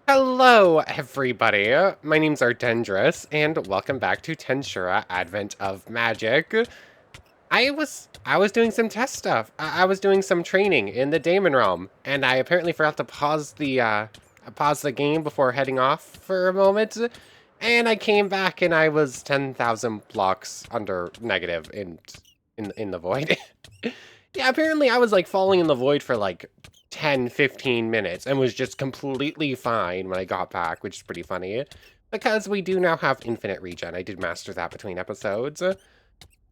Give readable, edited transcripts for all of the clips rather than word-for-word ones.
Hello, everybody. My name's Ardendris, and welcome back to Tensura Advent of Magic. I was doing some test stuff. I was doing some training in the Daemon Realm, and I apparently forgot to pause the game before heading off for a moment. And I came back, and I was 10,000 blocks under negative in the void. Yeah, apparently I was like falling in the void for like 10, 15 minutes and was just completely fine when I got back, which is pretty funny. Because we do now have infinite regen. I did master that between episodes.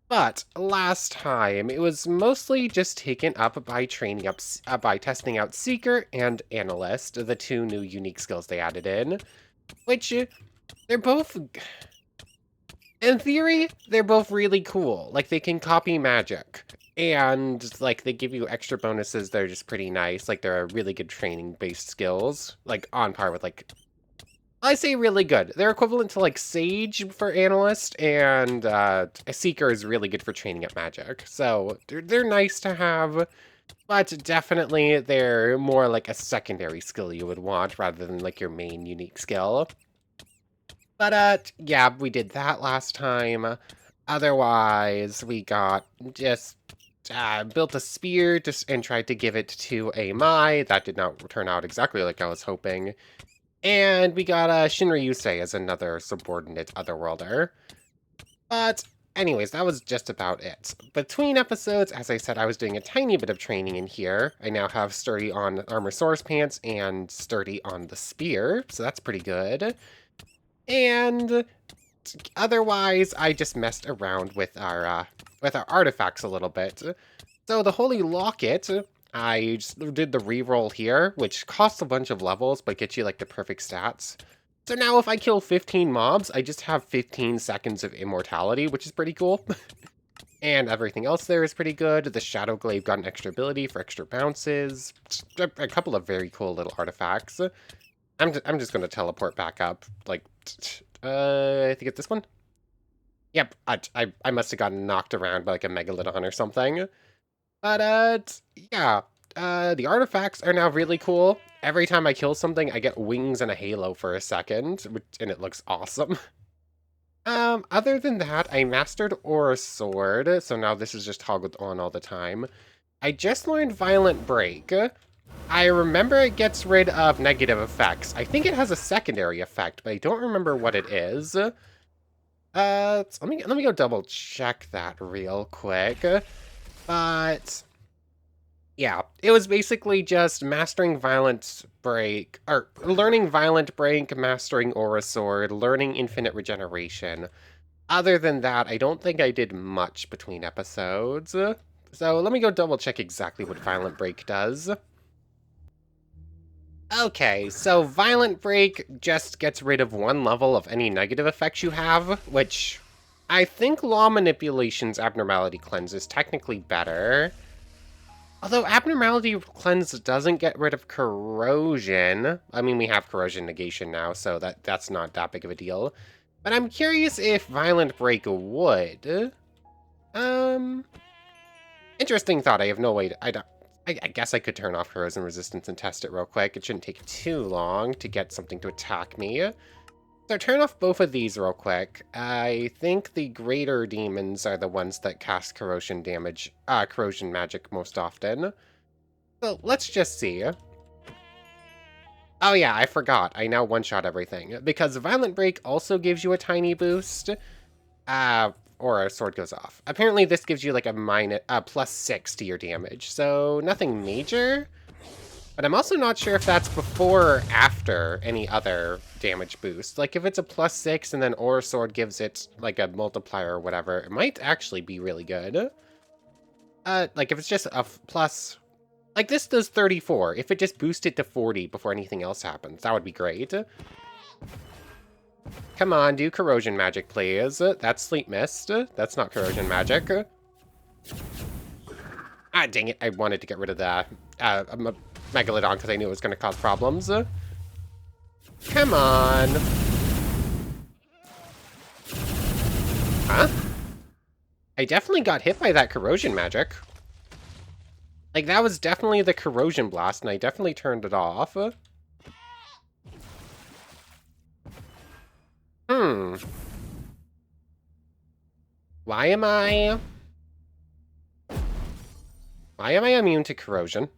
But last time, it was mostly just taken up by by testing out Seeker and Analyst, the two new unique skills they added in. Which, they're both... In theory, they're both really cool. Like, they can copy magic. And, like, they give you extra bonuses that are just pretty nice. Like, they're really good training-based skills. Like, on par with, like... I say really good. They're equivalent to, like, Sage for Analyst, and a Seeker is really good for training at magic. So, they're nice to have, but definitely they're more like a secondary skill you would want rather than, like, your main unique skill. But, yeah, we did that last time. Otherwise, we got just built a spear and tried to give it to a Mai. That did not turn out exactly like I was hoping. And we got Shinryusei as another subordinate Otherworlder. But anyways, that was just about it. Between episodes, as I said, I was doing a tiny bit of training in here. I now have Sturdy on Armor Source Pants and Sturdy on the Spear, so that's pretty good. And otherwise, I just messed around with our artifacts a little bit. So the Holy Locket, I just did the reroll here, which costs a bunch of levels, but gets you like the perfect stats. So now if I kill 15 mobs, I just have 15 seconds of immortality, which is pretty cool. And everything else there is pretty good. The Shadow Glaive got an extra ability for extra bounces. A couple of very cool little artifacts. I'm just going to teleport back up, like... I think it's this one? Yep, I must have gotten knocked around by like a Megalodon or something. But, yeah, the artifacts are now really cool. Every time I kill something, I get wings and a halo for a second, and it looks awesome. Other than that, I mastered Aura Sword, so now this is just toggled on all the time. I just learned Violent Break. I remember it gets rid of negative effects. I think it has a secondary effect, but I don't remember what it is. Let me go double check that real quick. But yeah, it was basically just mastering Violent Break, or learning Violent Break, mastering Aura Sword, learning Infinite Regeneration. Other than that, I don't think I did much between episodes. So let me go double check exactly what Violent Break does. Okay, so Violent Break just gets rid of one level of any negative effects you have, which I think Law Manipulation's Abnormality Cleanse is technically better. Although Abnormality Cleanse doesn't get rid of Corrosion. I mean, we have Corrosion Negation now, so that's not that big of a deal. But I'm curious if Violent Break would. Interesting thought. I have no way to... I guess I could turn off Corrosion Resistance and test it real quick. It shouldn't take too long to get something to attack me. So turn off both of these real quick. I think the greater demons are the ones that cast corrosion damage, corrosion magic most often. So let's just see. Oh yeah, I forgot. I now one-shot everything. Because Violent Break also gives you a tiny boost. Or a sword goes off. Apparently this gives you like a +6 to your damage. So nothing major. But I'm also not sure if that's before or after any other damage boost. Like, if it's a +6 and then Aura Sword gives it, like, a multiplier or whatever, it might actually be really good. Like, if it's just a plus... Like, this does 34. If it just boosted it to 40 before anything else happens, that would be great. Come on, do Corrosion Magic, please. That's Sleep Mist. That's not Corrosion Magic. Ah, dang it. I wanted to get rid of the... Megalodon because I knew it was going to cause problems. Come on. Huh? I definitely got hit by that corrosion magic. Like, that was definitely the corrosion blast, and I definitely turned it off. Why am I immune to corrosion?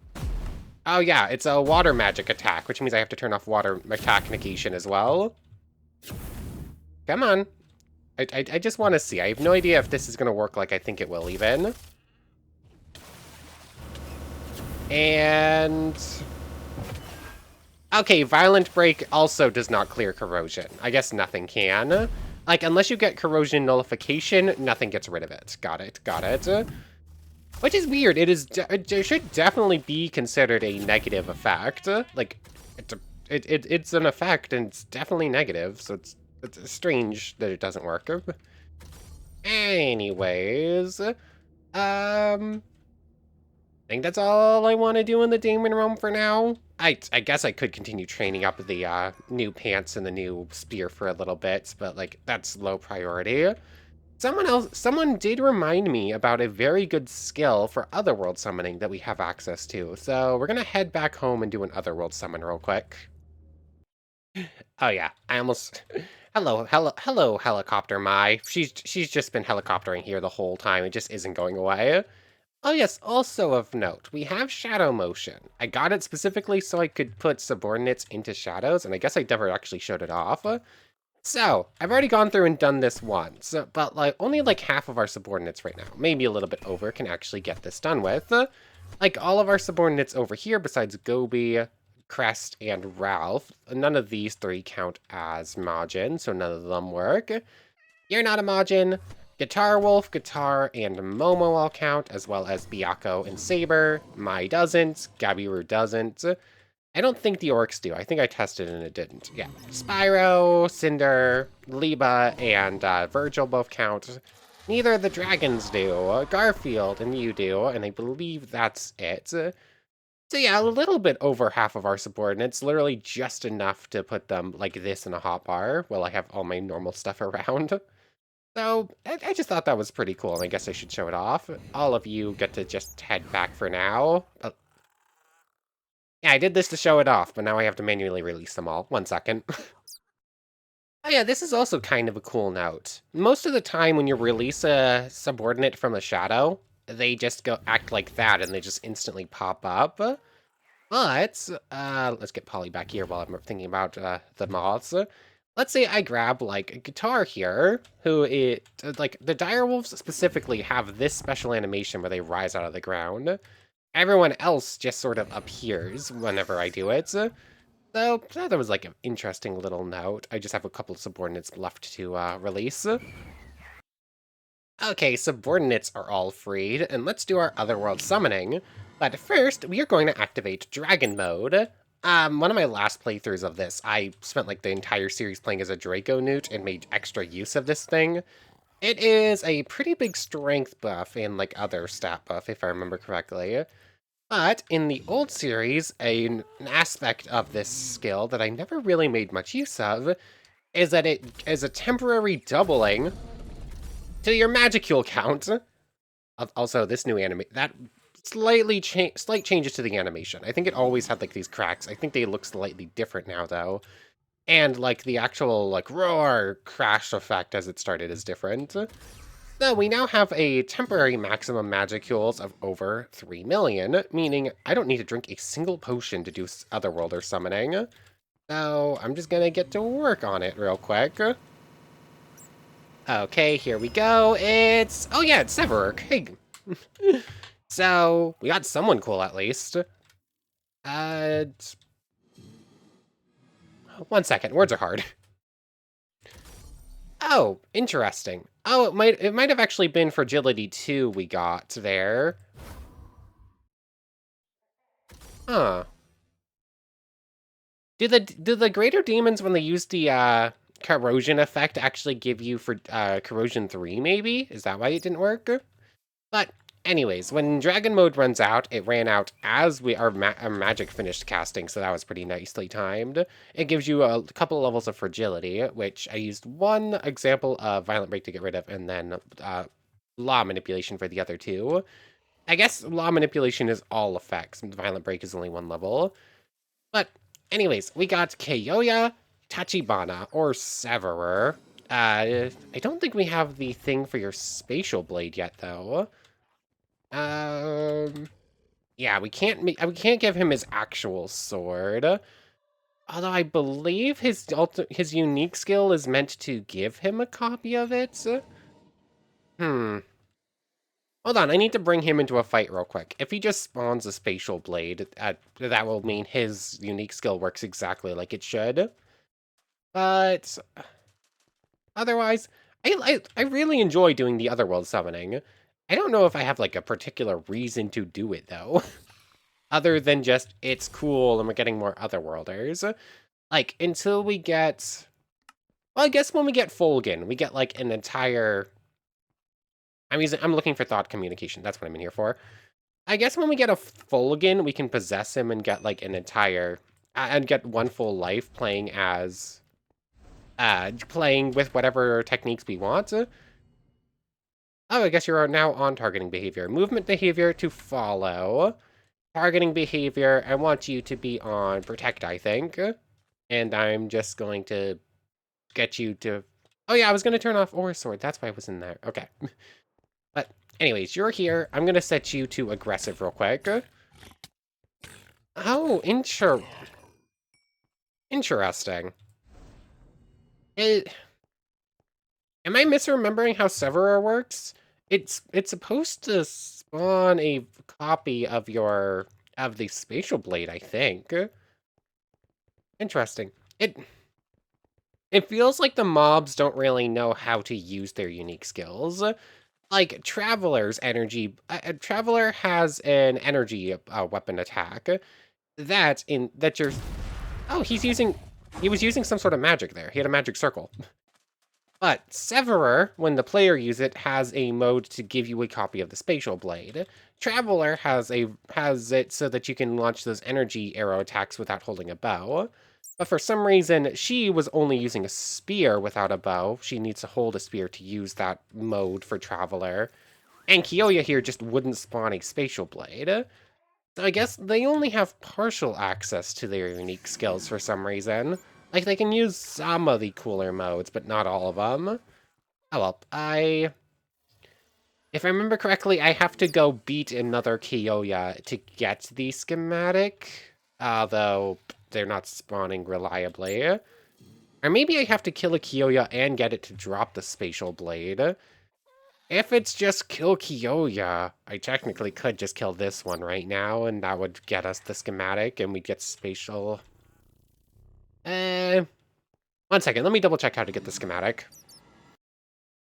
Oh yeah, it's a water magic attack, which means I have to turn off water attack negation as well. Come on. I just want to see. I have no idea if this is going to work like I think it will even. And... okay, Violent Break also does not clear corrosion. I guess nothing can. Like, unless you get corrosion nullification, nothing gets rid of it. Got it, got it. Which is weird. It should definitely be considered a negative effect. Like, it's an effect, and it's definitely negative, so it's strange that it doesn't work. Anyways, I think that's all I want to do in the Demon Realm for now. I guess I could continue training up the new pants and the new spear for a little bit, but like that's low priority. Someone did remind me about a very good skill for Otherworld summoning that we have access to, so we're gonna head back home and do an Otherworld summon real quick. Oh yeah, I almost... hello, helicopter Mai. She's just been helicoptering here the whole time. It just isn't going away. Oh yes, also of note, we have shadow motion. I got it specifically so I could put subordinates into shadows, and I guess I never actually showed it off. So, I've already gone through and done this once, but like only like half of our subordinates right now, maybe a little bit over, can actually get this done with. Like all of our subordinates over here, besides Gobi, Crest, and Ralph, none of these three count as Majin, so none of them work. You're not a Majin. Guitar Wolf, Guitar, and Momo all count, as well as Byakko and Saber. Mai doesn't, Gabiru doesn't. I don't think the orcs do. I think I tested and it didn't. Yeah. Spyro, Cinder, Liba, and Virgil both count. Neither of the dragons do. Garfield and you do, and I believe that's it. So yeah, a little bit over half of our subordinates, literally just enough to put them like this in a hotbar while I have all my normal stuff around. So, I just thought that was pretty cool, and I guess I should show it off. All of you get to just head back for now. Yeah, I did this to show it off, but now I have to manually release them all. 1 second. Oh yeah, this is also kind of a cool note. Most of the time when you release a subordinate from a shadow, they just go act like that, and they just instantly pop up. But, let's get Polly back here while I'm thinking about the mods. Let's say I grab, like, a guitar here, like, the direwolves specifically have this special animation where they rise out of the ground. Everyone else just sort of appears whenever I do it. So that was, like, an interesting little note. I just have a couple of subordinates left to release. Okay, subordinates are all freed, and let's do our Otherworld summoning. But first, we are going to activate Dragon Mode. One of my last playthroughs of this, I spent like the entire series playing as a Draco Newt and made extra use of this thing. It is a pretty big strength buff and like other stat buff, if I remember correctly. But in the old series, an aspect of this skill that I never really made much use of is that it is a temporary doubling to your Magicule count. Also, this new anime, that slight changes to the animation. I think it always had like these cracks. I think they look slightly different now though. And like the actual like roar crash effect as it started is different. So we now have a temporary maximum Magicules of over 3 million, meaning I don't need to drink a single potion to do Otherworlder summoning. So I'm just gonna get to work on it real quick. Okay, here we go. Oh yeah, it's Severark. Hey. So, we got someone cool at least. 1 second, words are hard. Oh, interesting. Oh, it might have actually been Fragility 2 we got there. Huh. Do the greater demons, when they use the corrosion effect, actually give you for corrosion 3 maybe? Is that why it didn't work? But anyways, when Dragon Mode runs out, it ran out as our magic finished casting, so that was pretty nicely timed. It gives you a couple of levels of fragility, which I used one example of Violent Break to get rid of, and then Law Manipulation for the other two. I guess Law Manipulation is all effects, Violent Break is only one level. But anyways, we got Kyoya, Tachibana, or Severer. I don't think we have the thing for your spatial blade yet, though. Yeah, we can't give him his actual sword. Although I believe his unique skill is meant to give him a copy of it. Hmm. Hold on, I need to bring him into a fight real quick. If he just spawns a spatial blade, that will mean his unique skill works exactly like it should. But otherwise, I really enjoy doing the Otherworld summoning. I don't know if I have like a particular reason to do it though, other than just it's cool and we're getting more Otherworlders. Like until we get, well, I guess when we get Fulgen, we get like an entire. I'm looking for thought communication. That's what I'm in here for. I guess when we get a Fulgen, we can possess him and get like an entire, and get one full life playing with whatever techniques we want. Oh, I guess you're now on targeting behavior. Movement behavior to follow. Targeting behavior, I want you to be on protect, I think. And I'm just going to get you to... Oh yeah, I was going to turn off Aura Sword. That's why I was in there. Okay. But anyways, you're here. I'm going to set you to aggressive real quick. Oh, interesting. Am I misremembering how Severer works? It's supposed to spawn a copy of the spatial blade, I think. Interesting. It feels like the mobs don't really know how to use their unique skills. Like Traveler has an energy weapon attack. That you're. Oh, he was using some sort of magic there. He had a magic circle. But Severer, when the player uses it, has a mode to give you a copy of the spatial blade. Traveler has it so that you can launch those energy arrow attacks without holding a bow. But for some reason, she was only using a spear without a bow. She needs to hold a spear to use that mode for Traveler. And Kiyoya here just wouldn't spawn a spatial blade. So I guess they only have partial access to their unique skills for some reason. Like, they can use some of the cooler modes, but not all of them. Oh well, if I remember correctly, I have to go beat another Kiyoya to get the schematic. Although, they're not spawning reliably. Or maybe I have to kill a Kiyoya and get it to drop the spatial blade. If it's just kill Kiyoya, I technically could just kill this one right now, and that would get us the schematic, and we'd get spatial. One second, let me double check how to get the schematic.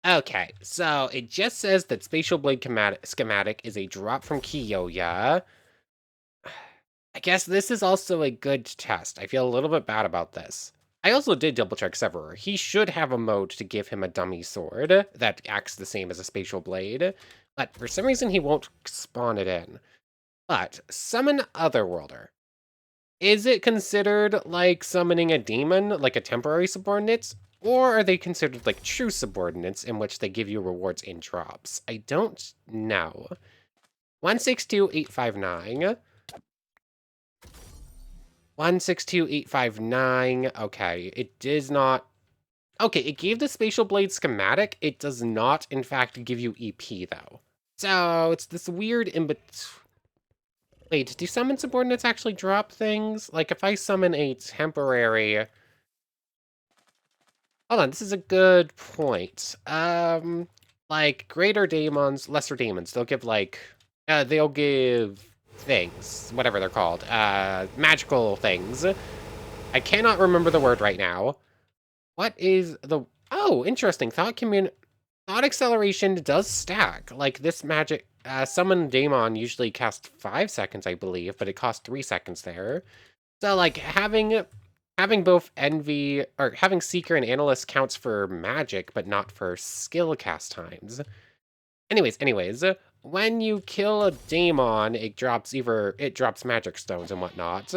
Okay, so it just says that Spatial Blade schematic is a drop from Kiyoya. I guess this is also a good test. I feel a little bit bad about this. I also did double check Severer. He should have a mode to give him a dummy sword that acts the same as a Spatial Blade, but for some reason he won't spawn it in. But summon Otherworlder. Is it considered like summoning a demon, like a temporary subordinate? Or are they considered like true subordinates in which they give you rewards in drops? I don't know. 162859. 162859. Okay, it does not. Okay, it gave the spatial blade schematic. It does not, in fact, give you EP though. So it's this weird in between. Wait, do summon subordinates actually drop things? Like if I summon a temporary. Hold on, this is a good point. Like greater daemons, lesser demons, they'll give things, whatever they're called, magical things. I cannot remember the word right now. What is the, oh, interesting, thought acceleration does stack. Like this magic, summon daemon usually casts 5 seconds, I believe, but it costs 3 seconds there. So like having both envy or having seeker and analyst counts for magic but not for skill cast times. Anyways, when you kill a daemon, it drops magic stones and whatnot.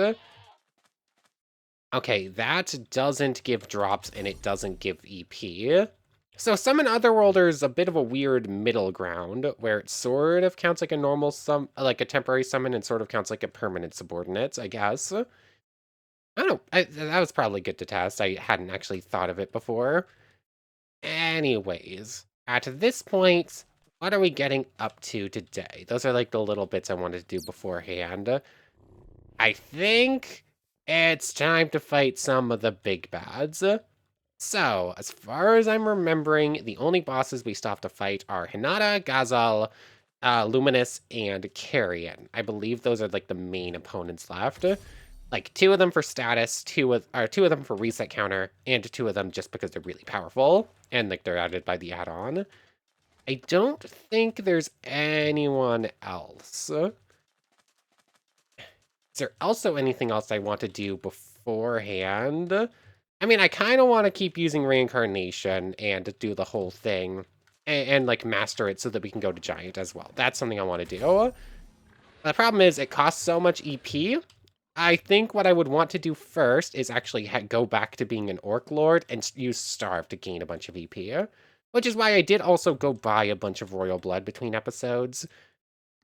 Okay, that doesn't give drops and it doesn't give EP. So summon Otherworlder is a bit of a weird middle ground where it sort of counts like a temporary summon and sort of counts like a permanent subordinate, I guess. I don't know. That was probably good to test. I hadn't actually thought of it before. Anyways, at this point, what are we getting up to today? Those are like the little bits I wanted to do beforehand. I think it's time to fight some of the big bads. So, as far as I'm remembering, the only bosses we still have to fight are Hinata, Gazel, Luminous, and Carrion. I believe those are like the main opponents left. Like 2 of them for status, 2 of them for reset counter, and 2 of them just because they're really powerful and like they're added by the add-on. I don't think there's anyone else. Is there also anything else I want to do beforehand? I mean, I kind of want to keep using reincarnation and do the whole thing and like master it so that we can go to giant as well. That's something I want to do. The problem is it costs so much EP. I think what I would want to do first is actually go back to being an Orc Lord and use Starve to gain a bunch of EP. Which is why I did also go buy a bunch of Royal Blood between episodes.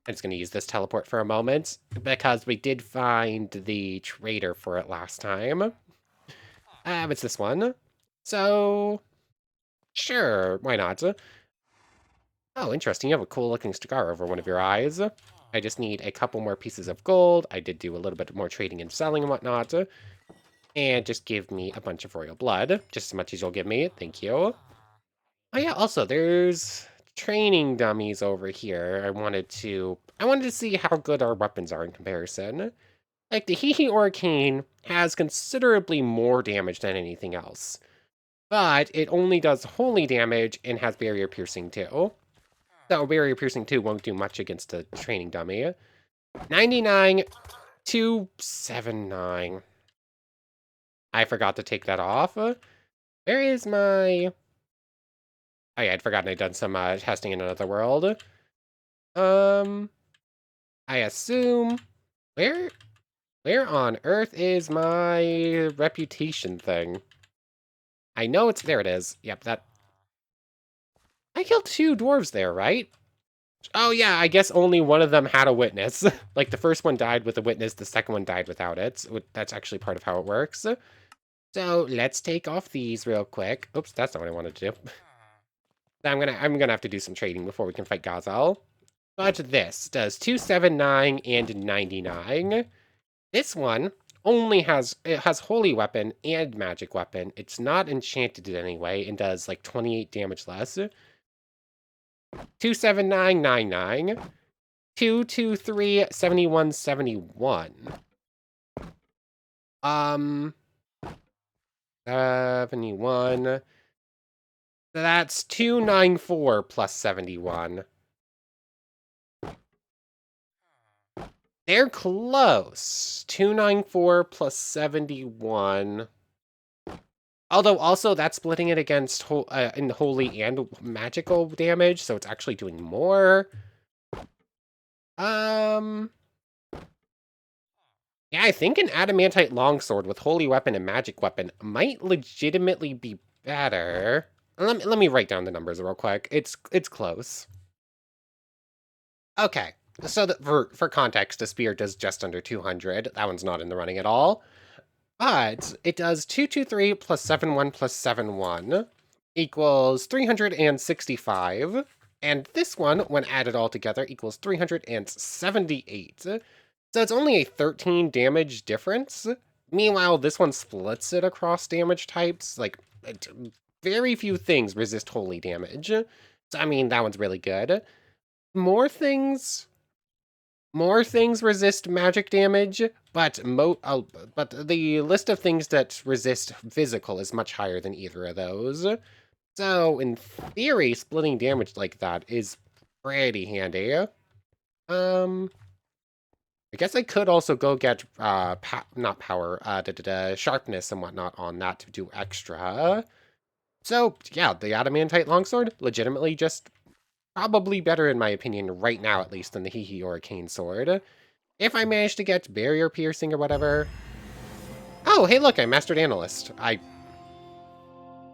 I'm just going to use this teleport for a moment, because we did find the trader for it last time. It's this one. So, sure, why not? Oh, interesting, you have a cool looking scar over one of your eyes. I just need a couple more pieces of gold. I did do a little bit more trading and selling and whatnot. And just give me a bunch of royal blood, just as much as you'll give me. Thank you. Oh yeah, also there's training dummies over here. I wanted to see how good our weapons are in comparison. Like the Hehe Arcane has considerably more damage than anything else, but it only does holy damage and has barrier piercing too. So barrier piercing 2 won't do much against a training dummy. 99, 279. I forgot to take that off. Where is my... Oh yeah, I'd forgotten I'd done some testing in another world. I assume... Where on earth is my reputation thing? I know it's... There it is. Yep, that... I killed 2 dwarves there, right? Oh yeah, I guess only one of them had a witness. Like the first one died with a witness, the second one died without it. So that's actually part of how it works. So let's take off these real quick. Oops, that's not what I wanted to do. I'm gonna have to do some trading before we can fight Gazel. But this does 279 and 99. This one only has holy weapon and magic weapon. It's not enchanted in any way and does like 28 damage less. 27999. 223 71 71. 71. That's 294 plus 71. They're close. 294 plus 71. Although also that's splitting it against in holy and magical damage, so it's actually doing more. Yeah, I think an adamantite longsword with holy weapon and magic weapon might legitimately be better. Let me write down the numbers real quick. It's close. Okay, so for context, a spear does just under 200. That one's not in the running at all. But it does 223 plus 71 plus 71 equals 365. And this one, when added all together, equals 378. So it's only a 13 damage difference. Meanwhile, this one splits it across damage types. Like, very few things resist holy damage. So, I mean, that one's really good. More things resist magic damage, but the list of things that resist physical is much higher than either of those. So, in theory, splitting damage like that is pretty handy. I guess I could also go get, not power, sharpness and whatnot on that to do extra. So, yeah, the adamantite longsword, legitimately just probably better in my opinion right now at least than the Hehe Arcane sword. If I manage to get barrier piercing or whatever... Oh, hey look, I mastered analyst.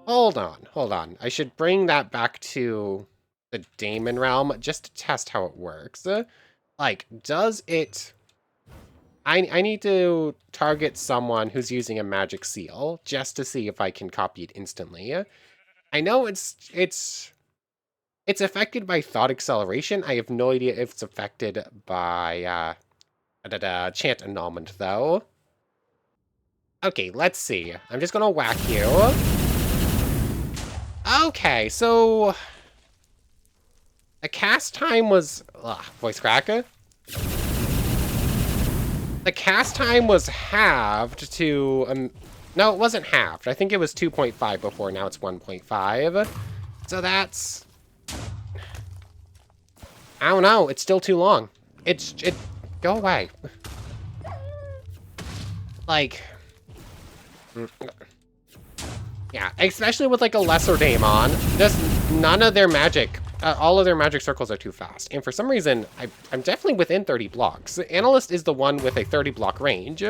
Hold on. I should bring that back to the Daemon realm just to test how it works. Like, does it... I need to target someone who's using a magic seal just to see if I can copy it instantly. I know it's affected by thought acceleration. I have no idea if it's affected by chant annulment though. Okay, let's see. I'm just gonna whack you. Okay, so the cast time was voice cracker. The cast time was halved to no, it wasn't halved. I think it was 2.5 before. Now it's 1.5. So that's, I don't know. It's still too long. Go away. Like, yeah, especially with like a lesser daemon, just none of their magic, all of their magic circles are too fast. And for some reason, I'm definitely within 30 blocks. Analyst is the one with a 30 block range.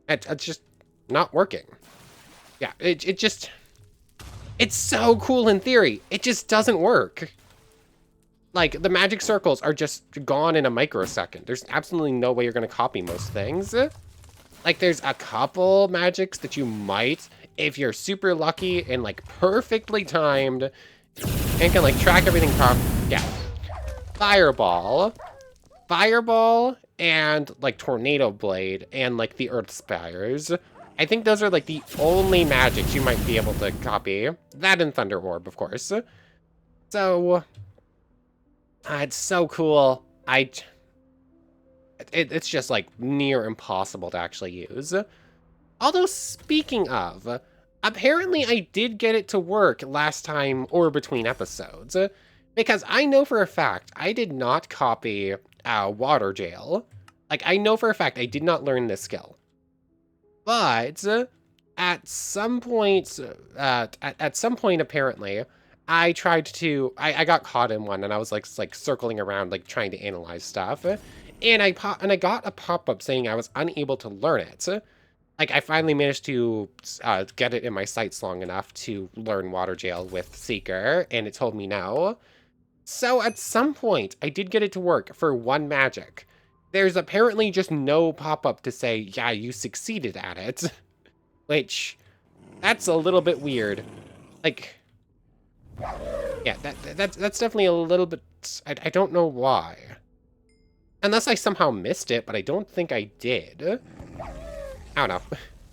It's just not working. Yeah, it's so cool in theory. It just doesn't work. Like, the magic circles are just gone in a microsecond. There's absolutely no way you're going to copy most things. Like, there's a couple magics that you might, if you're super lucky and, like, perfectly timed and can, like, track everything properly. Yeah. Fireball, and, like, Tornado Blade, and, like, the Earth Spires. I think those are, like, the only magics you might be able to copy. That and Thunder Orb, of course. So, it's so cool. It's just, like, near impossible to actually use. Although, speaking of, apparently I did get it to work last time or between episodes. Because I know for a fact I did not copy Water Jail. Like, I know for a fact I did not learn this skill. But at some point, apparently, I tried to, I got caught in one, and I was like circling around, like trying to analyze stuff, and I got a pop-up saying I was unable to learn it. Like, I finally managed to get it in my sights long enough to learn Water Jail with Seeker, and it told me no. So at some point, I did get it to work for one magic. There's apparently just no pop-up to say, yeah, you succeeded at it. Which, that's a little bit weird. Like, yeah, that's definitely a little bit, I don't know why. Unless I somehow missed it, but I don't think I did. I don't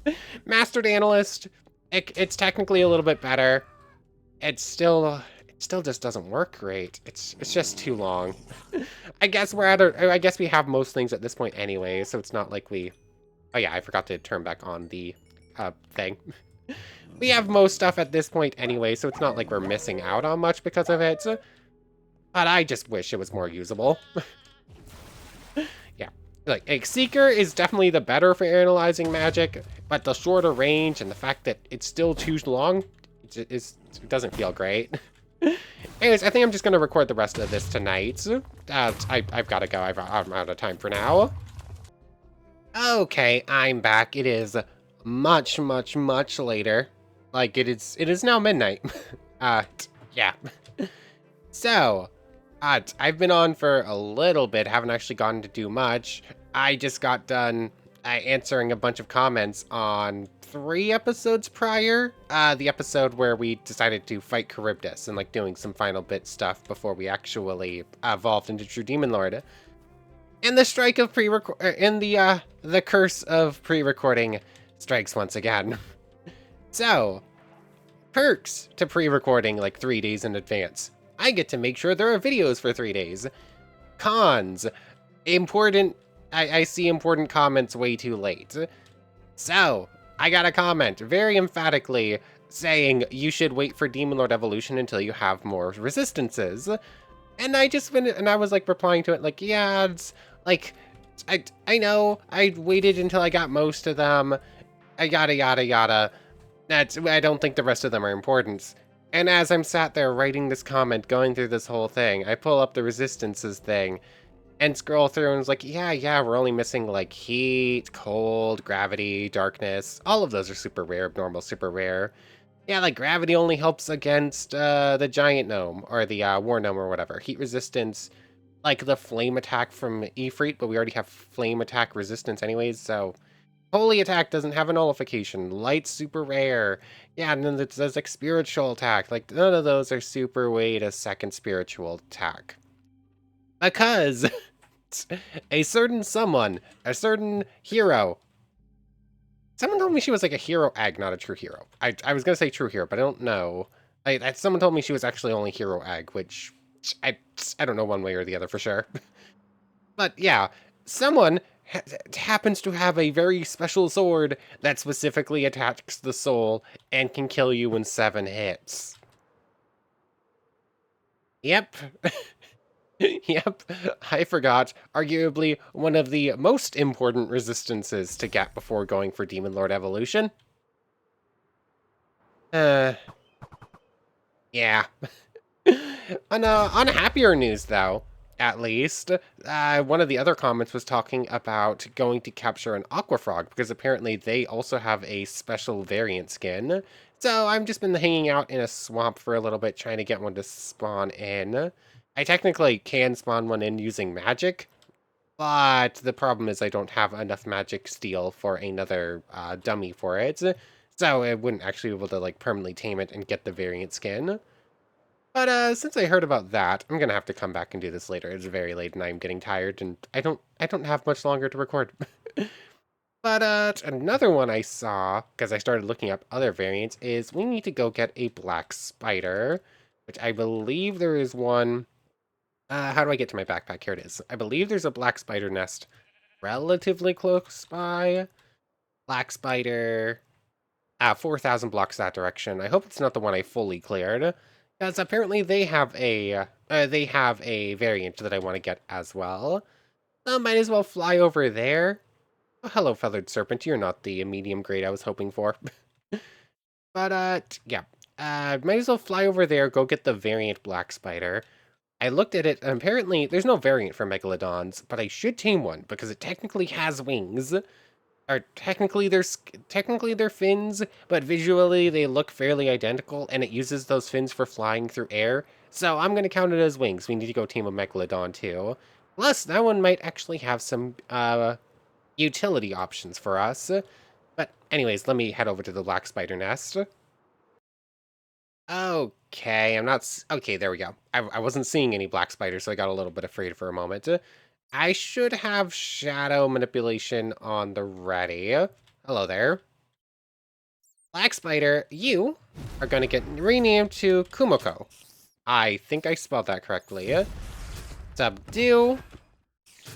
know. Mastered Analyst, it's technically a little bit better. It still just doesn't work great. It's just too long. I guess I guess we have most things at this point anyway, so it's not like we, oh yeah, I forgot to turn back on the thing. We have most stuff at this point anyway, so it's not like we're missing out on much because of it. But I just wish it was more usable. Yeah. Like, Seeker is definitely the better for analyzing magic, but the shorter range and the fact that it's still too long, it doesn't feel great. Anyways, I think I'm just going to record the rest of this tonight. I've got to go. I'm out of time for now. Okay, I'm back. It is much, much, much later. Like, it is now midnight. Yeah. So, I've been on for a little bit, haven't actually gotten to do much. I just got done answering a bunch of comments on 3 episodes prior. The episode where we decided to fight Charybdis and, like, doing some final bit stuff before we actually evolved into True Demon Lord. And the strike of the curse of pre-recording strikes once again. So, perks to pre-recording like 3 days in advance. I get to make sure there are videos for 3 days. Cons, I see important comments way too late. So, I got a comment very emphatically saying you should wait for Demon Lord Evolution until you have more resistances. And I was like replying to it like, yeah, it's like, I know, I waited until I got most of them, yada yada yada. I don't think the rest of them are important. And as I'm sat there writing this comment, going through this whole thing, I pull up the resistances thing and scroll through and it's like, yeah, we're only missing like heat, cold, gravity, darkness. All of those are super rare, normal, super rare. Yeah, like gravity only helps against the giant gnome or the war gnome or whatever. Heat resistance, like the flame attack from Ifrit, but we already have flame attack resistance anyways, so Holy attack doesn't have a nullification. Light's super rare. Yeah, and then it says like spiritual attack. Like none of those are super weight a second spiritual attack. Because a certain someone, a certain hero. Someone told me she was like a hero egg, not a true hero. I was gonna say true hero, but I don't know. Someone told me she was actually only hero egg, which I don't know one way or the other for sure. But yeah, someone happens to have a very special sword that specifically attacks the soul and can kill you in 7 hits. Yep. Yep, I forgot. Arguably one of the most important resistances to get before going for Demon Lord Evolution. Uh, yeah. On happier news, though, at least, one of the other comments was talking about going to capture an Aqua Frog, because apparently they also have a special variant skin. So I've just been hanging out in a swamp for a little bit, trying to get one to spawn in. I technically can spawn one in using magic, but the problem is I don't have enough magic steel for another dummy for it. So I wouldn't actually be able to like permanently tame it and get the variant skin. But since I heard about that, I'm gonna have to come back and do this later. It's very late and I'm getting tired and I don't have much longer to record. But another one I saw, because I started looking up other variants, is we need to go get a black spider, which I believe there is one. How do I get to my backpack? Here it is. I believe there's a black spider nest relatively close by. Black spider. 4,000 blocks that direction. I hope it's not the one I fully cleared, because apparently they have a variant that I want to get as well. So might as well fly over there. Oh, hello, feathered serpent. You're not the medium grade I was hoping for. But yeah. Might as well fly over there, go get the variant black spider. I looked at it, and apparently there's no variant for Megalodons, but I should tame one because it technically has wings. Or technically they're fins, but visually they look fairly identical, and it uses those fins for flying through air. So I'm gonna count it as wings. We need to go tame a Megalodon too. Plus, that one might actually have some utility options for us. But anyways, let me head over to the black spider nest. Okay, okay, there we go. I wasn't seeing any black spiders, so I got a little bit afraid for a moment. I should have shadow manipulation on the ready. Hello there. Black spider, you are going to get renamed to Kumoko. I think I spelled that correctly. Subdue.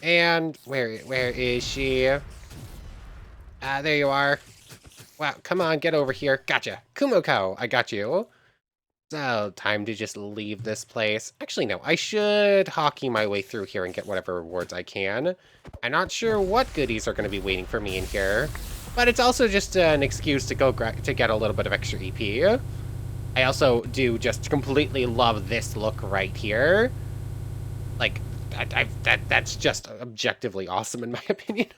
And where is she? There you are. Wow, come on, get over here. Gotcha. Kumoko, I got you. So, time to just leave this place. Actually, no, I should hockey my way through here and get whatever rewards I can. I'm not sure what goodies are going to be waiting for me in here, but it's also just an excuse to go to get a little bit of extra EP. I also do just completely love this look right here. Like, that's just objectively awesome in my opinion.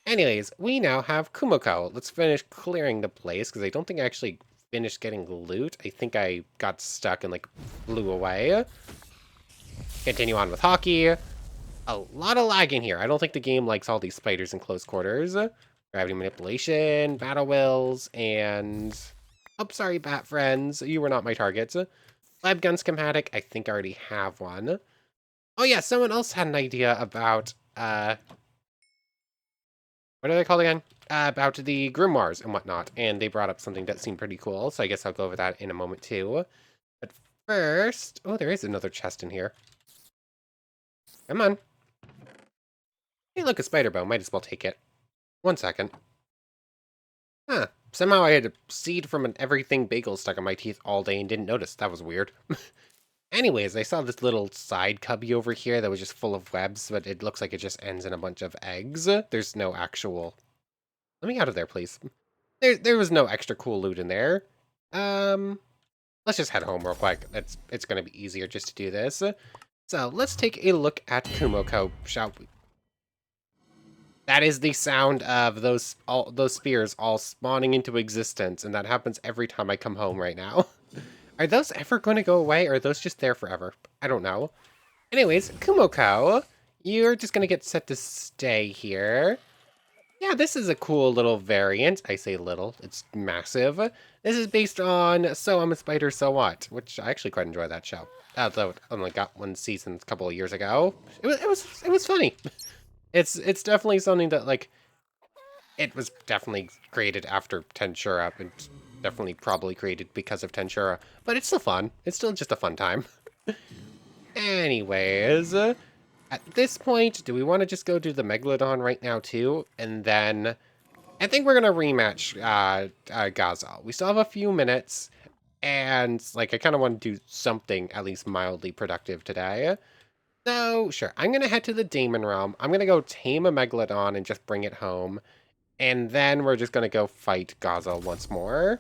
Anyways, we now have Kumoko. Let's finish clearing the place, because I don't think I actually finished getting loot. I think I got stuck and like flew away. Continue on with hockey. A lot of lag in here. I don't think the game likes all these spiders in close quarters. Gravity manipulation, battle wills, and... Oh, sorry, bat friends. You were not my targets. Lab gun schematic. I think I already have one. Oh yeah, someone else had an idea about, what are they called again? About the grimoires and whatnot, and they brought up something that seemed pretty cool, so I guess I'll go over that in a moment too. But first... Oh, there is another chest in here. Come on. Hey, look, a spider bow. Might as well take it. 1 second. Huh. Somehow I had a seed from an everything bagel stuck in my teeth all day and didn't notice. That was weird. Anyways, I saw this little side cubby over here that was just full of webs, but it looks like it just ends in a bunch of eggs. There's no actual... Let me out of there, please. There was no extra cool loot in there. Let's just head home real quick. It's gonna be easier just to do this. So let's take a look at Kumoko, shall we? That is the sound of those spears all spawning into existence, and that happens every time I come home right now. Are those ever going to go away, or are those just there forever? I don't know. Anyways, Kumoko, you're just gonna get set to stay here. Yeah, this is a cool little variant. I say little, it's massive. This is based on So I'm a Spider, So What, which I actually quite enjoy that show. Although it only got one season a couple of years ago. It was funny. It's definitely something that, like, it was definitely created after Tensura, and definitely probably created because of Tensura, but it's still fun. It's still just a fun time. Anyways, at this point, do we want to just go do the Megalodon right now too? And then I think we're gonna rematch Gazel. We still have a few minutes, and like I kind of want to do something at least mildly productive today. So sure, I'm gonna head to the Demon Realm. I'm gonna go tame a Megalodon and just bring it home. And then we're just gonna go fight Gazel once more.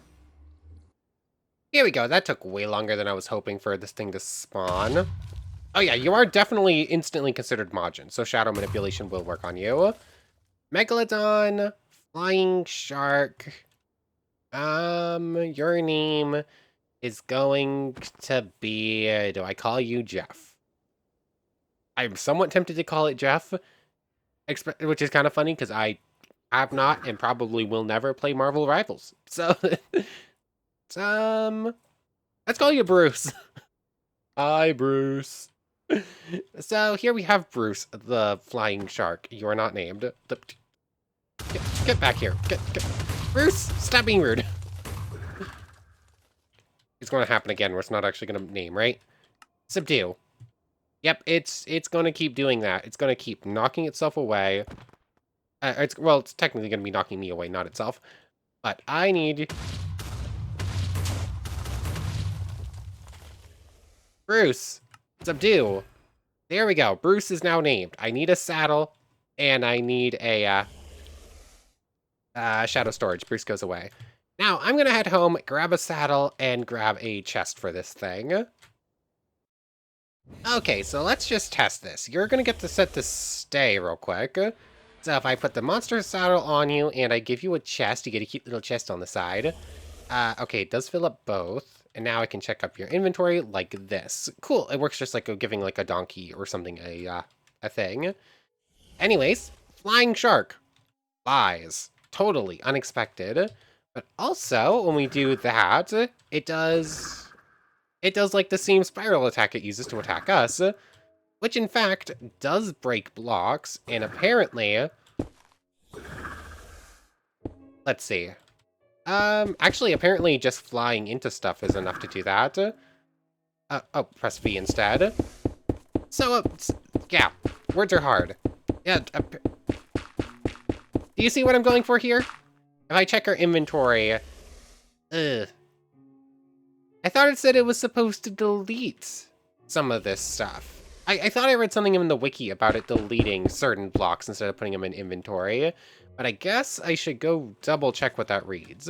Here we go. That took way longer than I was hoping for this thing to spawn. Oh yeah, you are definitely instantly considered Majin, so Shadow Manipulation will work on you. Megalodon, Flying Shark. Your name is going to be, do I call you Jeff? I'm somewhat tempted to call it Jeff, which is kind of funny because I have not and probably will never play Marvel Rivals. So, um, let's call you Bruce. Hi, Bruce. So here we have Bruce, the flying shark. You are not named. Get back here. Get. Bruce, stop being rude. It's going to happen again where it's not actually going to name, right? Subdue. Yep, it's going to keep doing that. It's going to keep knocking itself away. It's technically going to be knocking me away, not itself. But I need... Bruce, subdue. There we go. Bruce is now named. I need a saddle, and I need a shadow storage. Bruce goes away. Now, I'm going to head home, grab a saddle, and grab a chest for this thing. Okay, so let's just test this. You're going to get to set this stay real quick. So if I put the monster saddle on you and I give you a chest, you get a cute little chest on the side. Okay, it does fill up both. And now I can check up your inventory like this. Cool, it works just like giving like a donkey or something a thing. Anyways, flying shark. Flies. Totally unexpected. But also, when we do that, it does like the same spiral attack it uses to attack us, which in fact does break blocks, and apparently, let's see. Actually, apparently just flying into stuff is enough to do that. Oh, press V instead. So, yeah, words are hard. Yeah, do you see what I'm going for here? If I check our inventory, I thought it said it was supposed to delete some of this stuff. I thought I read something in the wiki about it deleting certain blocks instead of putting them in inventory, but I guess I should go double check what that reads.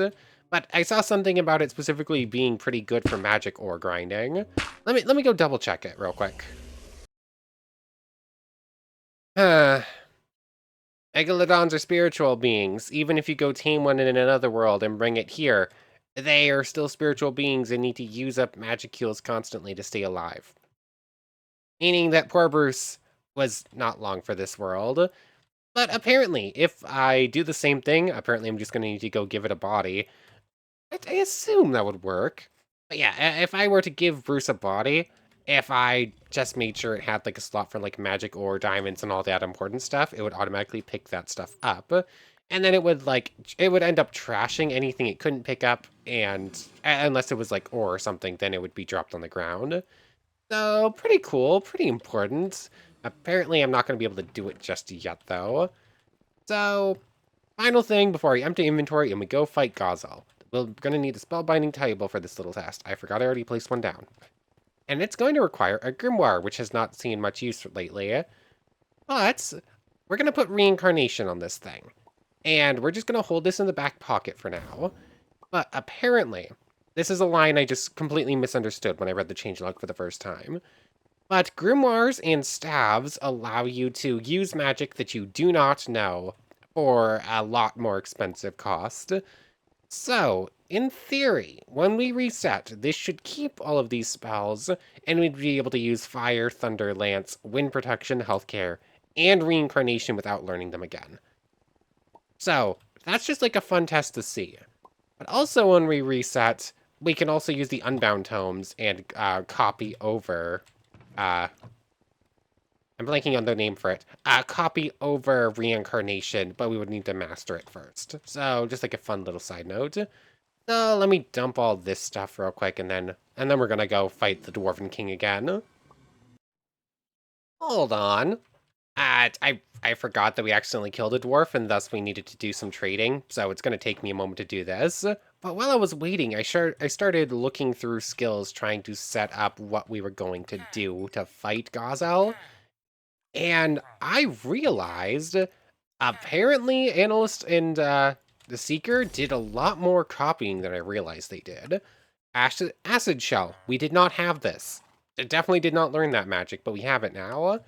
But I saw something about it specifically being pretty good for magic ore grinding. Let me go double check it real quick. Megalodons are spiritual beings. Even if you go tame one in another world and bring it here, they are still spiritual beings and need to use up magic heals constantly to stay alive. Meaning that poor Bruce was not long for this world. But apparently, if I do the same thing, apparently I'm just going to need to go give it a body. I assume that would work. But yeah, if I were to give Bruce a body, if I just made sure it had like a slot for like magic or diamonds and all that important stuff, it would automatically pick that stuff up. And then it would end up trashing anything it couldn't pick up, and unless it was like ore or something, then it would be dropped on the ground. So pretty cool, pretty important. Apparently I'm not going to be able to do it just yet though. So final thing before I empty inventory and we go fight Gazel. We're going to need a spellbinding table for this little test. I forgot I already placed one down. And it's going to require a grimoire, which has not seen much use lately. But we're going to put reincarnation on this thing. And we're just going to hold this in the back pocket for now. But apparently, this is a line I just completely misunderstood when I read the changelog for the first time. But grimoires and staves allow you to use magic that you do not know for a lot more expensive cost. So, in theory, when we reset, this should keep all of these spells, and we'd be able to use Fire, Thunder, Lance, Wind Protection, Healthcare, and Reincarnation without learning them again. So that's just like a fun test to see. But also when we reset, we can also use the Unbound Tomes and copy over, I'm blanking on the name for it, copy over Reincarnation, but we would need to master it first. So just like a fun little side note. So let me dump all this stuff real quick, and then we're gonna go fight the Dwarven King again. Hold on. I forgot that we accidentally killed a dwarf, and thus we needed to do some trading, so it's going to take me a moment to do this. But while I was waiting, I started looking through skills, trying to set up what we were going to do to fight Gazel, and I realized, apparently, Analyst and the Seeker did a lot more copying than I realized they did. Acid Shell, we did not have this. I definitely did not learn that magic, but we have it now.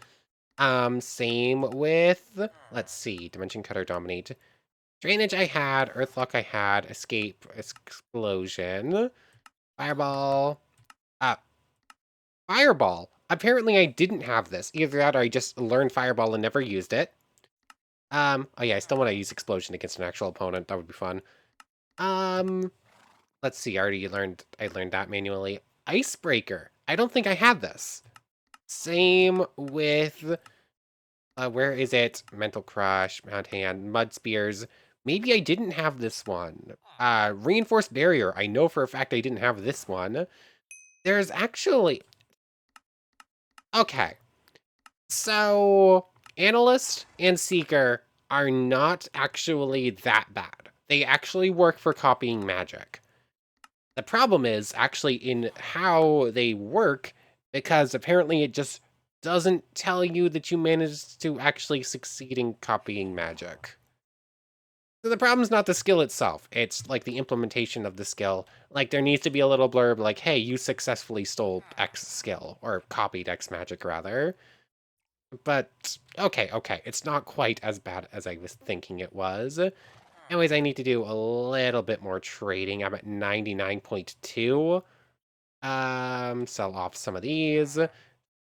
Same with, let's see, Dimension Cutter Dominate. Drainage I had, Earthlock I had, Escape, Explosion, Fireball, Fireball. Apparently I didn't have this. Either that or I just learned Fireball and never used it. Oh yeah, I still want to use Explosion against an actual opponent. That would be fun. Let's see, I learned that manually. Icebreaker. I don't think I had this. Same with, where is it? Mental Crush, Mount Hand, Mud Spears. Maybe I didn't have this one. Reinforced Barrier. I know for a fact I didn't have this one. There's actually... Okay. So, Analyst and Seeker are not actually that bad. They actually work for copying magic. The problem is actually in how they work, because apparently it just doesn't tell you that you managed to actually succeed in copying magic. So the problem's not the skill itself, it's like the implementation of the skill. Like there needs to be a little blurb like, hey, you successfully stole X skill, or copied X magic rather. But, okay, it's not quite as bad as I was thinking it was. Anyways, I need to do a little bit more trading. I'm at 99.2. Sell off some of these.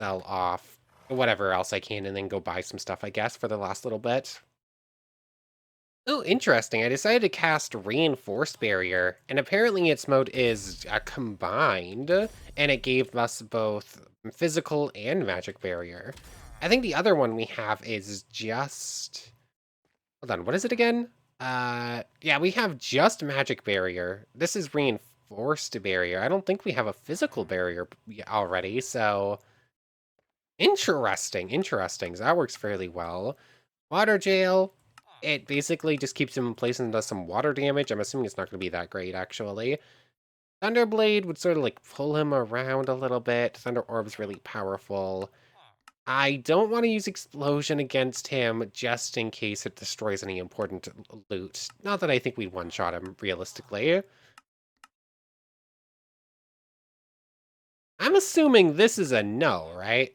Sell off whatever else I can, and then go buy some stuff, I guess, for the last little bit. Oh, interesting. I decided to cast Reinforced Barrier, and apparently its mode is combined, and it gave us both physical and magic barrier. I think the other one we have is just... Hold on, what is it again? Yeah, we have just magic barrier. This is Reinforced Barrier. I don't think we have a physical barrier already, so... Interesting. So that works fairly well. Water Jail. It basically just keeps him in place and does some water damage. I'm assuming it's not going to be that great, actually. Thunderblade would sort of like pull him around a little bit. Thunder Orb's really powerful. I don't want to use Explosion against him just in case it destroys any important loot. Not that I think we'd one-shot him, realistically. I'm assuming this is a no, right?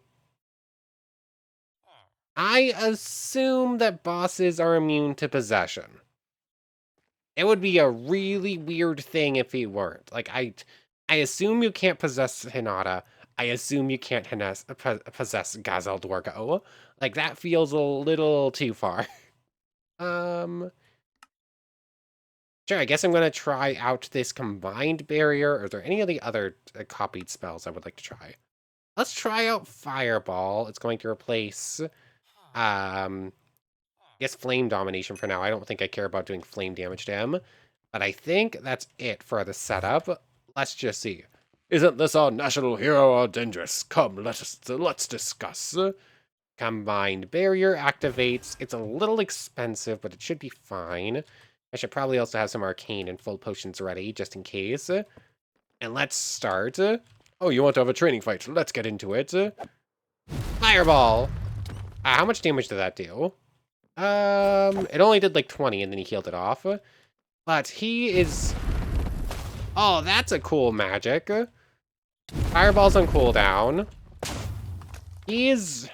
I assume that bosses are immune to possession. It would be a really weird thing if he weren't. Like, I assume you can't possess Hinata. I assume you can't possess Gazel Dwargo. Like, that feels a little too far. Sure, I guess I'm going to try out this combined barrier. Are there any of the other copied spells I would like to try? Let's try out Fireball. It's going to replace... I guess Flame Domination for now. I don't think I care about doing flame damage to him. But I think that's it for the setup. Let's just see. Isn't this our national hero or dangerous? Come, let's discuss. Combined Barrier activates. It's a little expensive, but it should be fine. I should probably also have some Arcane and full potions ready, just in case. And let's start. Oh, you want to have a training fight? Let's get into it. Fireball! How much damage did that do? It only did like 20 and then he healed it off. But he is... Oh, that's a cool magic. Fireball's on cooldown. He is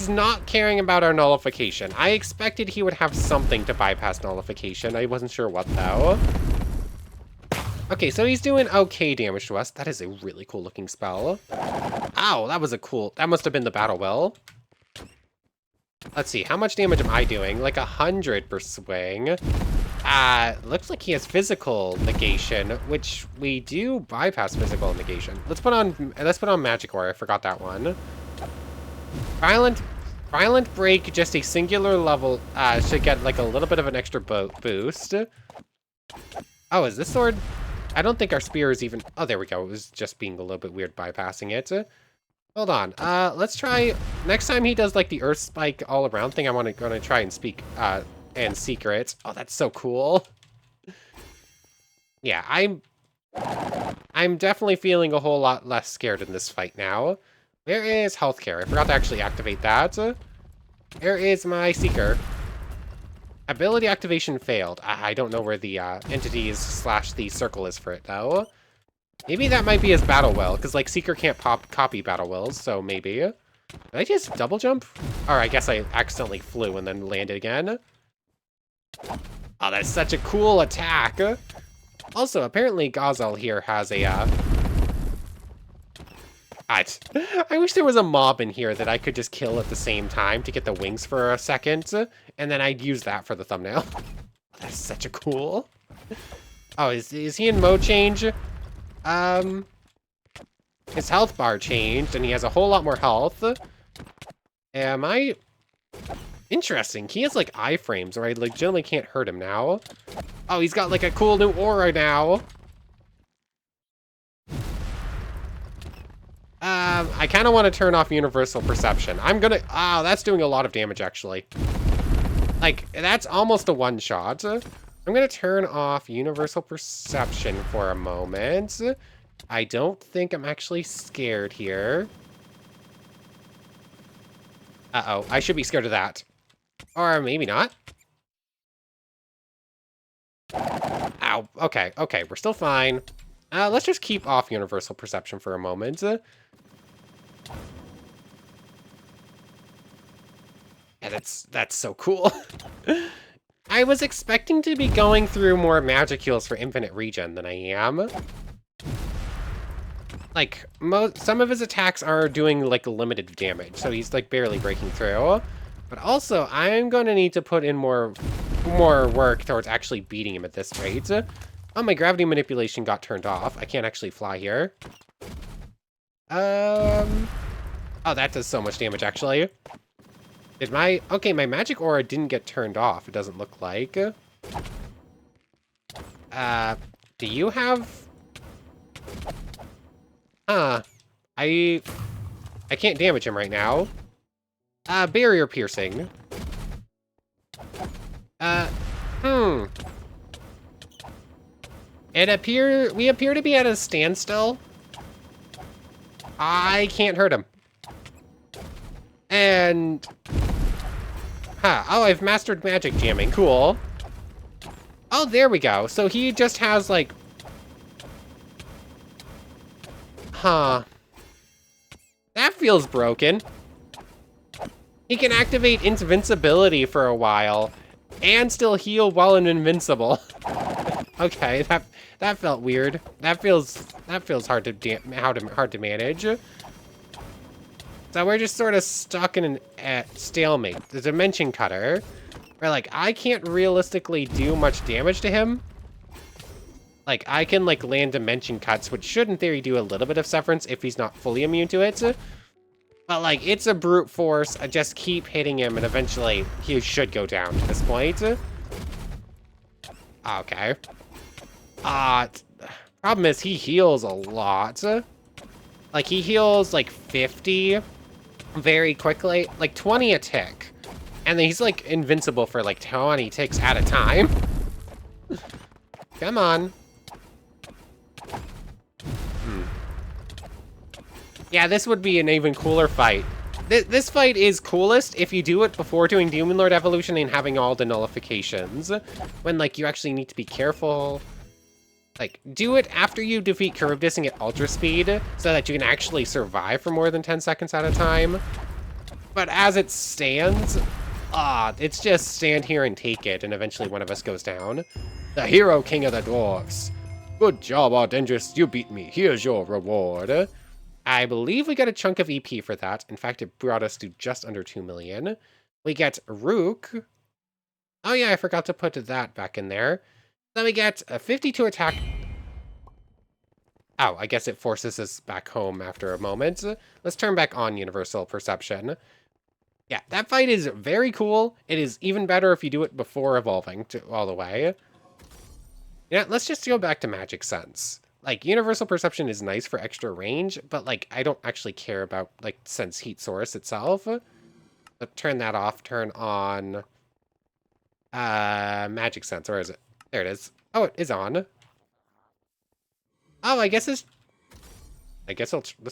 not caring about our nullification. I expected he would have something to bypass nullification. I wasn't sure what, though. Okay, so he's doing okay damage to us. That is a really cool looking spell. Ow, that was a cool... That must have been the battle well. Let's see, how much damage am I doing? Like 100 per swing. Looks like he has physical negation, which we do bypass physical negation. Let's put on magic aura. I forgot that one. Violent break, just a singular level, should get like a little bit of an extra boost. Oh, is this sword? I don't think our spear is even... Oh, there we go. It was just being a little bit weird bypassing it. Hold on. Let's try... Next time he does like the earth spike all around thing, I'm gonna try and speak, and secret. Oh, that's so cool. Yeah, I'm definitely feeling a whole lot less scared in this fight now. Where is healthcare? I forgot to actually activate that. Where is my seeker? Ability activation failed. I don't know where the entities / the circle is for it though. Maybe that might be his battle well, because like seeker can't copy battle wills, so maybe. Did I just double jump? Or I guess I accidentally flew and then landed again. Oh, that's such a cool attack. Also, apparently Gazel here has a I wish there was a mob in here that I could just kill at the same time to get the wings for a second, and then I'd use that for the thumbnail. That's such a cool. Oh, is he in mode change? His health bar changed, and he has a whole lot more health. Am I... Interesting. He has, like, iframes, or I legitimately can't hurt him now. Oh, he's got, like, a cool new aura now. I kind of want to turn off universal perception. I'm gonna... Oh, that's doing a lot of damage, actually. Like, that's almost a one-shot. I'm gonna turn off universal perception for a moment. I don't think I'm actually scared here. Uh-oh, I should be scared of that. Or maybe not. Ow, okay, we're still fine. Let's just keep off universal perception for a moment. Yeah, that's so cool. I was expecting to be going through more magicules for infinite regen than I am. Like, some of his attacks are doing, like, limited damage, so he's, like, barely breaking through. But also, I'm going to need to put in more work towards actually beating him at this rate. Oh, my gravity manipulation got turned off. I can't actually fly here. Oh, that does so much damage, actually. Okay, my magic aura didn't get turned off, it doesn't look like. Do you have... Huh. I can't damage him right now. Barrier piercing. We appear to be at a standstill. I can't hurt him. And... Huh. Oh, I've mastered magic jamming. Cool. Oh, there we go. So he just has, like... Huh. That feels broken. He can activate invincibility for a while and still heal while invincible. Okay, that felt weird. That feels hard to manage. So we're just sort of stuck in a stalemate. The dimension cutter, where like I can't realistically do much damage to him. Like I can like land dimension cuts, which should in theory do a little bit of severance if he's not fully immune to it. But like it's a brute force. I just keep hitting him, and eventually he should go down at this point. Okay. Problem is he heals a lot. Like he heals like 50 very quickly, like 20 a tick. And then he's like invincible for like 20 ticks at a time. Come on. Yeah, this would be an even cooler fight. This fight is coolest if you do it before doing Demon Lord Evolution and having all the nullifications. When like you actually need to be careful. Like, do it after you defeat Charybdis and get Ultra Speed, so that you can actually survive for more than 10 seconds at a time. But as it stands, it's just stand here and take it, and eventually one of us goes down. The Hero King of the Dwarves. Good job, Ardendris, you beat me. Here's your reward. I believe we got a chunk of EP for that. In fact, it brought us to just under 2 million. We get Rook. Oh yeah, I forgot to put that back in there. Then we get a 52 attack. Oh, I guess it forces us back home after a moment. Let's turn back on Universal Perception. Yeah, that fight is very cool. It is even better if you do it before evolving all the way. Yeah, let's just go back to Magic Sense. Like, Universal Perception is nice for extra range, but, like, I don't actually care about, like, Sense Heat Source itself. So turn that off, turn on Magic Sense. Where is it? There it is. Oh, it is on. Oh, I guess let's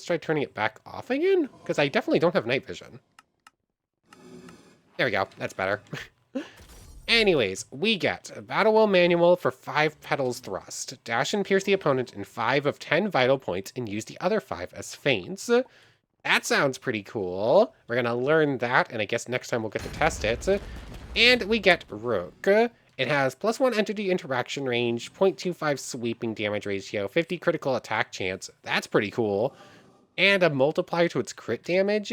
try turning it back off again, because I definitely don't have night vision. There we go. That's better. Anyways, we get a Battle Will Manual for 5 Petals Thrust. Dash and pierce the opponent in 5 of 10 vital points and use the other 5 as feints. That sounds pretty cool. We're going to learn that, and I guess next time we'll get to test it. And we get Rook. It has +1 entity interaction range, 0.25 sweeping damage ratio, 50 critical attack chance. That's pretty cool. And a multiplier to its crit damage.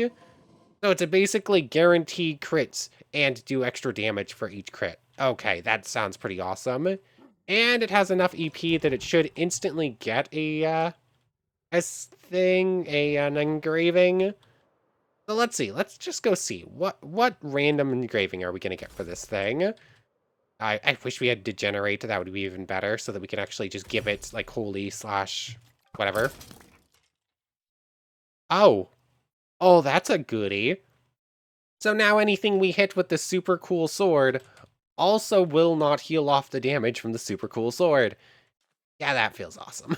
So it's a basically guarantee crits and do extra damage for each crit. Okay, that sounds pretty awesome. And it has enough EP that it should instantly get an engraving. So let's see. Let's just go see. What random engraving are we going to get for this thing? I wish we had Degenerate. That would be even better so that we can actually just give it, like, holy / whatever. Oh. Oh, that's a goodie. So now anything we hit with the super cool sword also will not heal off the damage from the super cool sword. Yeah, that feels awesome.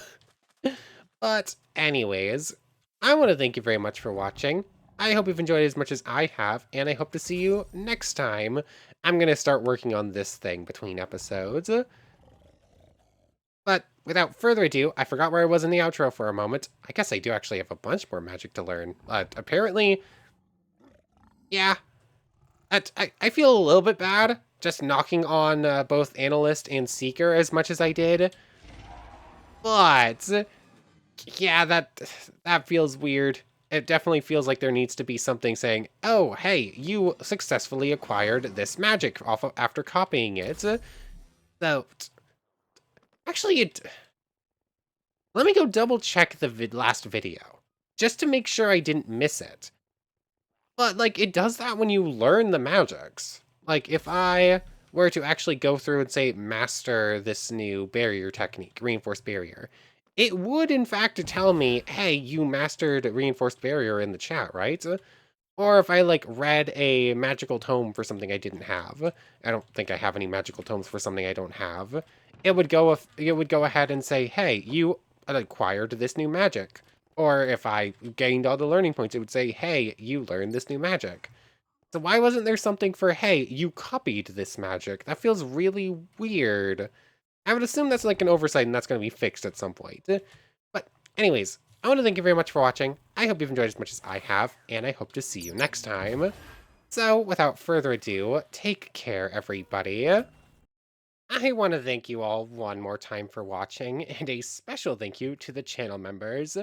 But anyways, I want to thank you very much for watching. I hope you've enjoyed it as much as I have, and I hope to see you next time. I'm going to start working on this thing between episodes. But without further ado, I forgot where I was in the outro for a moment. I guess I do actually have a bunch more magic to learn. But apparently, yeah, I feel a little bit bad just knocking on both Analyst and Seeker as much as I did. But yeah, that feels weird. It definitely feels like there needs to be something saying, oh, hey, you successfully acquired this magic after copying it. So, actually, let me go double check the last video, just to make sure I didn't miss it. But, like, it does that when you learn the magics. Like, if I were to actually go through and say, master this new barrier technique, reinforced barrier, it would, in fact, tell me, hey, you mastered reinforced barrier in the chat, right? Or if I, like, read a magical tome for something I didn't have, I don't think I have any magical tomes for something I don't have, it would go ahead and say, hey, you acquired this new magic. Or if I gained all the learning points, it would say, hey, you learned this new magic. So why wasn't there something for, hey, you copied this magic? That feels really weird. I would assume that's like an oversight and that's going to be fixed at some point. But anyways, I want to thank you very much for watching. I hope you've enjoyed as much as I have, and I hope to see you next time. So without further ado, take care, everybody. I want to thank you all one more time for watching, and a special thank you to the channel members,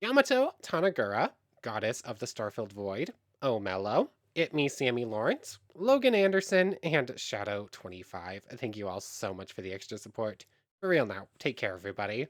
Yamato Tanagura, Goddess of the Starfilled Void, Omello, It Me Sammy Lawrence, Logan Anderson, and Shadow25. Thank you all so much for the extra support. For real now, take care, everybody.